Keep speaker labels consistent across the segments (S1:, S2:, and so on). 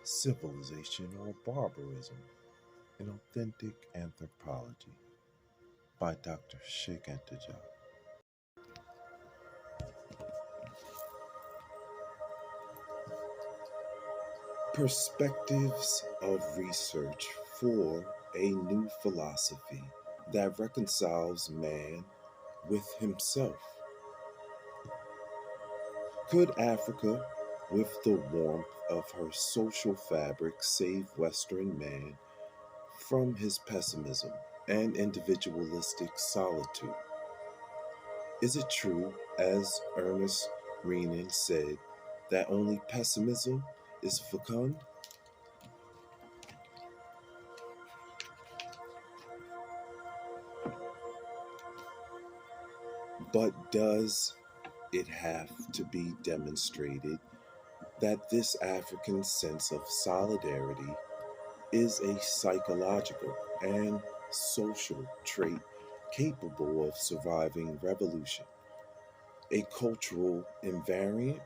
S1: Civilization or Barbarism, an Authentic Anthropology by Dr. Cheikh Anta. Perspectives of research for a new philosophy that reconciles man with himself. Could Africa, with the warmth of her social fabric, save Western man from his pessimism and individualistic solitude? Is it true, as Ernest Renan said, that only pessimism is fecund? But does it have to be demonstrated that this African sense of solidarity is a psychological and social trait capable of surviving revolution, a cultural invariant?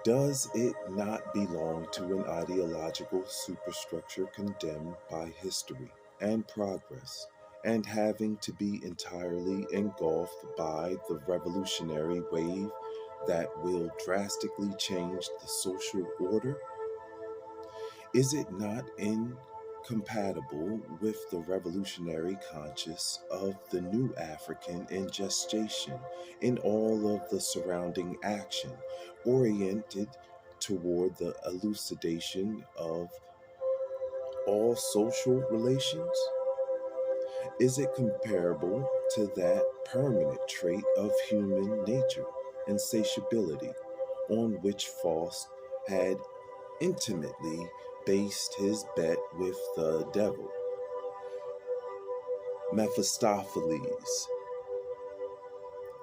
S1: Does it not belong to an ideological superstructure condemned by history and progress, and having to be entirely engulfed by the revolutionary wave that will drastically change the social order? Is it not incompatible with the revolutionary conscience of the new African in gestation in all of the surrounding action, oriented toward the elucidation of all social relations? Is it comparable to that permanent trait of human nature, insatiability, on which Faust had intimately based his bet with the devil, Mephistopheles,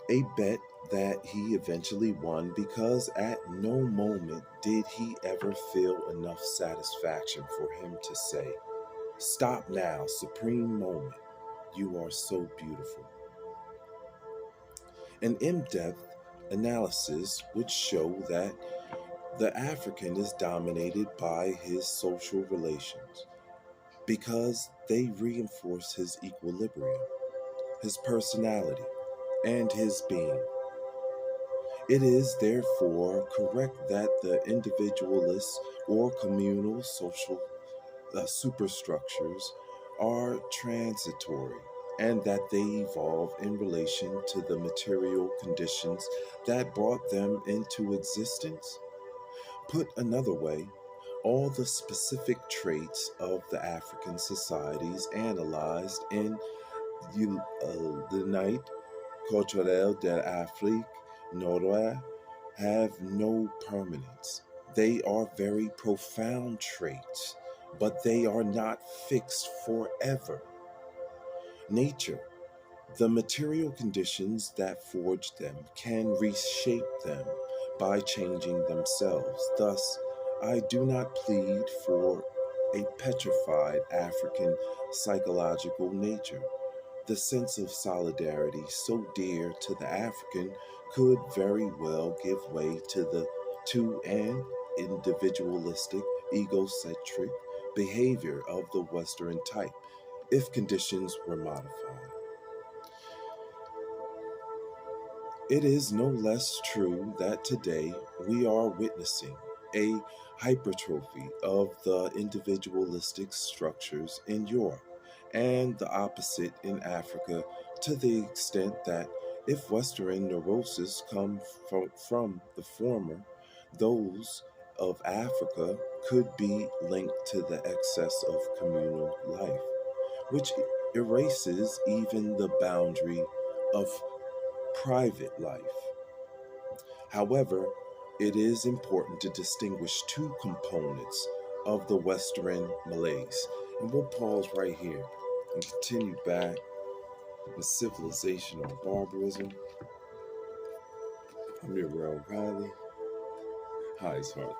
S1: a bet that he eventually won because at no moment did he ever feel enough satisfaction for him to say, "Stop now, supreme moment, you are so beautiful." An in-depth analysis would show that the African is dominated by his social relations because they reinforce his equilibrium, his personality, and his being. It is therefore correct that the individualist or communal social superstructures are transitory and that they evolve in relation to the material conditions that brought them into existence. Put another way, all the specific traits of the African societies analyzed in the Night culturelle de l'Afrique noire have no permanence. They are very profound traits, but they are not fixed forever. Nature, the material conditions that forge them, can reshape them by changing themselves. Thus, I do not plead for a petrified African psychological nature. The sense of solidarity so dear to the African could very well give way to an individualistic, egocentric behavior of the Western type if conditions were modified. It is no less true that today we are witnessing a hypertrophy of the individualistic structures in Europe and the opposite in Africa, to the extent that if Western neuroses come from the former, those of Africa could be linked to the excess of communal life, which erases even the boundary of private life. However, it is important to distinguish two components of the Western malaise. And we'll pause right here and continue back with civilization or barbarism. I'm Uriel. Hi, it's Harley.